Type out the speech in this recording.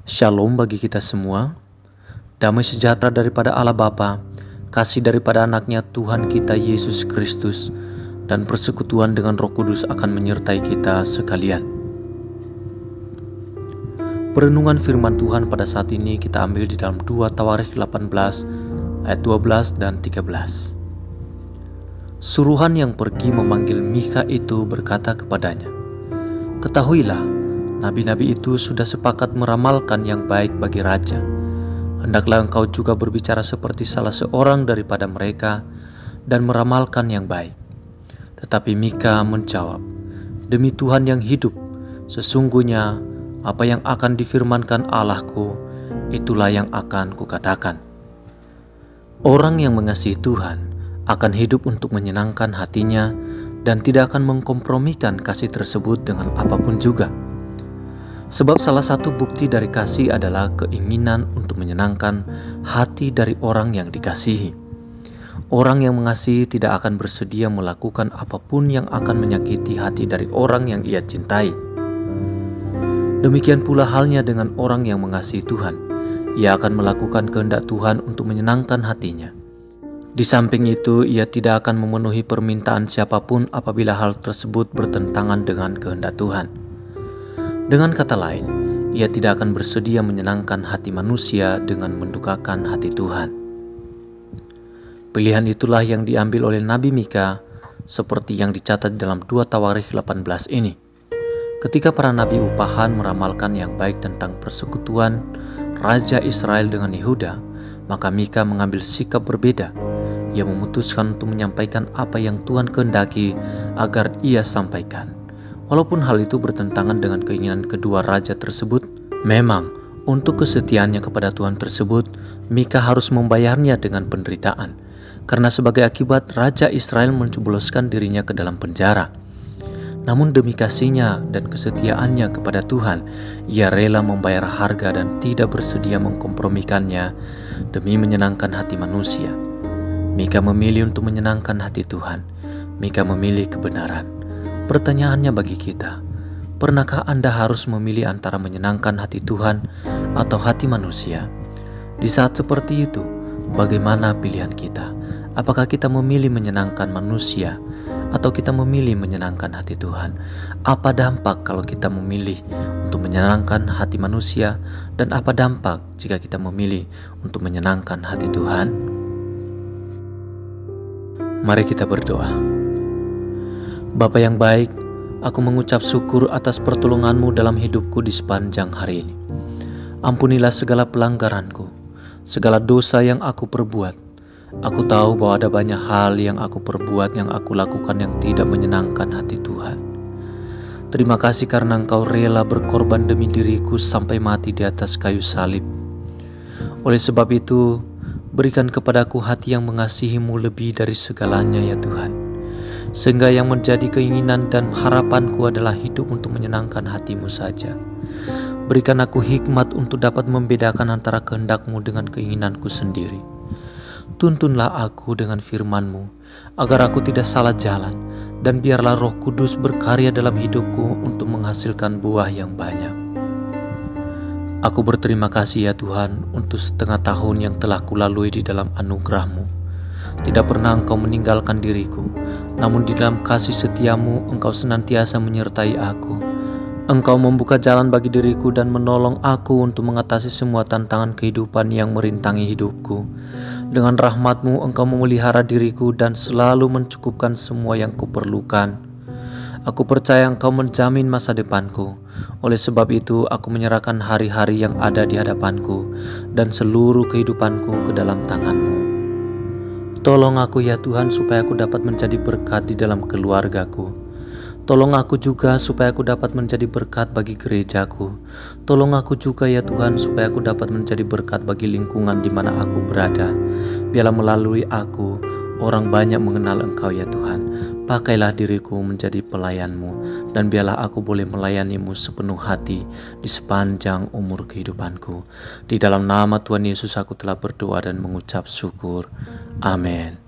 Shalom bagi kita semua, damai sejahtera daripada Allah Bapa, kasih daripada anaknya Tuhan kita Yesus Kristus, dan persekutuan dengan Roh Kudus akan menyertai kita sekalian. Perenungan firman Tuhan pada saat ini kita ambil di dalam 2 Tawarikh 18 ayat 12 dan 13. Suruhan yang pergi memanggil Mika itu berkata kepadanya, "Ketahuilah, nabi-nabi itu sudah sepakat meramalkan yang baik bagi raja. Hendaklah engkau juga berbicara seperti salah seorang daripada mereka dan meramalkan yang baik." Tetapi Mika menjawab, "Demi Tuhan yang hidup, sesungguhnya apa yang akan difirmankan Allahku, itulah yang akan kukatakan." Orang yang mengasihi Tuhan akan hidup untuk menyenangkan hatinya dan tidak akan mengkompromikan kasih tersebut dengan apapun juga. Sebab salah satu bukti dari kasih adalah keinginan untuk menyenangkan hati dari orang yang dikasihi. Orang yang mengasihi tidak akan bersedia melakukan apapun yang akan menyakiti hati dari orang yang ia cintai. Demikian pula halnya dengan orang yang mengasihi Tuhan. Ia akan melakukan kehendak Tuhan untuk menyenangkan hatinya. Di samping itu, ia tidak akan memenuhi permintaan siapapun apabila hal tersebut bertentangan dengan kehendak Tuhan. Dengan kata lain, ia tidak akan bersedia menyenangkan hati manusia dengan mendukakan hati Tuhan. Pilihan itulah yang diambil oleh Nabi Mika, seperti yang dicatat dalam 2 Tawarikh 18 ini. Ketika para nabi upahan meramalkan yang baik tentang persekutuan Raja Israel dengan Yehuda, maka Mika mengambil sikap berbeda. Ia memutuskan untuk menyampaikan apa yang Tuhan kehendaki agar ia sampaikan. Walaupun hal itu bertentangan dengan keinginan kedua raja tersebut, memang untuk kesetiaannya kepada Tuhan tersebut, Mika harus membayarnya dengan penderitaan. Karena sebagai akibat, Raja Israel menjebloskan dirinya ke dalam penjara. Namun demi kasihnya dan kesetiaannya kepada Tuhan, ia rela membayar harga dan tidak bersedia mengkompromikannya demi menyenangkan hati manusia. Mika memilih untuk menyenangkan hati Tuhan. Mika memilih kebenaran. Pertanyaannya bagi kita, pernahkah Anda harus memilih antara menyenangkan hati Tuhan atau hati manusia? Di saat seperti itu, bagaimana pilihan kita? Apakah kita memilih menyenangkan manusia atau kita memilih menyenangkan hati Tuhan? Apa dampak kalau kita memilih untuk menyenangkan hati manusia, dan apa dampak jika kita memilih untuk menyenangkan hati Tuhan? Mari kita berdoa. Bapa yang baik, aku mengucap syukur atas pertolongan-Mu dalam hidupku di sepanjang hari ini. Ampunilah segala pelanggaranku, segala dosa yang aku perbuat. Aku tahu bahwa ada banyak hal yang aku perbuat, yang aku lakukan yang tidak menyenangkan hati Tuhan. Terima kasih karena Engkau rela berkorban demi diriku sampai mati di atas kayu salib. Oleh sebab itu, berikan kepadaku hati yang mengasihi-Mu lebih dari segalanya ya Tuhan. Sehingga yang menjadi keinginan dan harapanku adalah hidup untuk menyenangkan hati-Mu saja. Berikan aku hikmat untuk dapat membedakan antara kehendak-Mu dengan keinginanku sendiri. Tuntunlah aku dengan firman-Mu, agar aku tidak salah jalan, dan biarlah Roh Kudus berkarya dalam hidupku untuk menghasilkan buah yang banyak. Aku berterima kasih ya Tuhan untuk setengah tahun yang telah kulalui di dalam anugerah-Mu. Tidak pernah Engkau meninggalkan diriku, namun di dalam kasih setia-Mu Engkau senantiasa menyertai aku. Engkau membuka jalan bagi diriku dan menolong aku untuk mengatasi semua tantangan kehidupan yang merintangi hidupku. Dengan rahmat-Mu Engkau memelihara diriku dan selalu mencukupkan semua yang kuperlukan. Aku percaya Engkau menjamin masa depanku. Oleh sebab itu, aku menyerahkan hari-hari yang ada di hadapanku dan seluruh kehidupanku ke dalam tangan-Mu. Tolong aku ya Tuhan supaya aku dapat menjadi berkat di dalam keluargaku. Tolong aku juga supaya aku dapat menjadi berkat bagi gerejaku. Tolong aku juga ya Tuhan supaya aku dapat menjadi berkat bagi lingkungan di mana aku berada. Biarlah melalui aku, orang banyak mengenal Engkau ya Tuhan. Pakailah diriku menjadi pelayan-Mu, dan biarlah aku boleh melayani-Mu sepenuh hati di sepanjang umur kehidupanku. Di dalam nama Tuhan Yesus aku telah berdoa dan mengucap syukur. Amin.